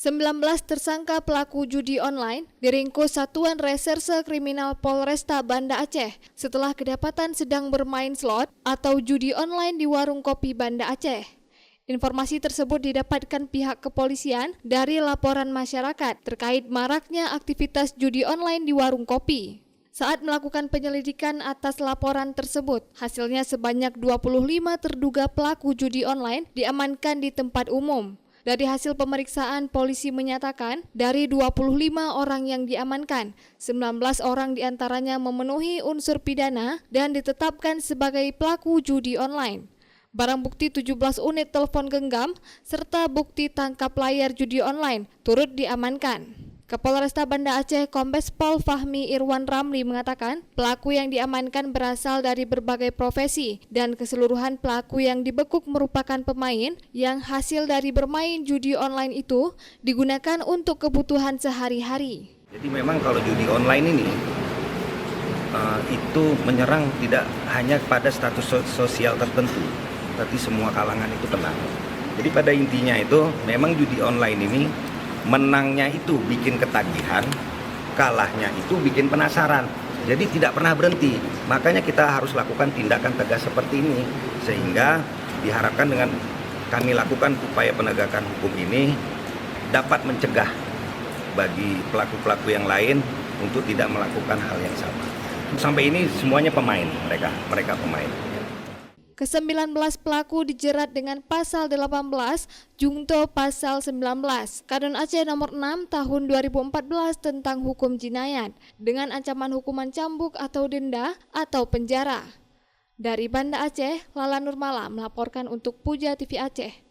19 tersangka pelaku judi online diringkus Satuan Reserse Kriminal Polresta Banda Aceh setelah kedapatan sedang bermain slot atau judi online di warung kopi Banda Aceh. Informasi tersebut didapatkan pihak kepolisian dari laporan masyarakat terkait maraknya aktivitas judi online di warung kopi. Saat melakukan penyelidikan atas laporan tersebut, hasilnya sebanyak 25 terduga pelaku judi online diamankan di tempat umum. Dari hasil pemeriksaan, polisi menyatakan dari 25 orang yang diamankan, 19 orang diantaranya memenuhi unsur pidana dan ditetapkan sebagai pelaku judi online. Barang bukti 17 unit telepon genggam serta bukti tangkap layar judi online turut diamankan. Kapolresta Banda Aceh Kombes Pol Fahmi Irwan Ramli mengatakan pelaku yang diamankan berasal dari berbagai profesi dan keseluruhan pelaku yang dibekuk merupakan pemain yang hasil dari bermain judi online itu digunakan untuk kebutuhan sehari-hari. Jadi memang kalau judi online ini itu menyerang tidak hanya pada status sosial tertentu, tapi semua kalangan itu kena. Jadi pada intinya itu memang judi online ini menangnya itu bikin ketagihan, kalahnya itu bikin penasaran. Jadi tidak pernah berhenti. Makanya kita harus lakukan tindakan tegas seperti ini. Sehingga diharapkan dengan kami lakukan upaya penegakan hukum ini dapat mencegah bagi pelaku-pelaku yang lain untuk tidak melakukan hal yang sama. Sampai ini semuanya pemain, mereka pemain. Ke-19 pelaku dijerat dengan pasal 18 Jungto pasal 19 Kadon Aceh nomor 6 tahun 2014 tentang hukum jinayat dengan ancaman hukuman cambuk atau denda atau penjara. Dari Banda Aceh, Lala Nurmala melaporkan untuk Puja TV Aceh.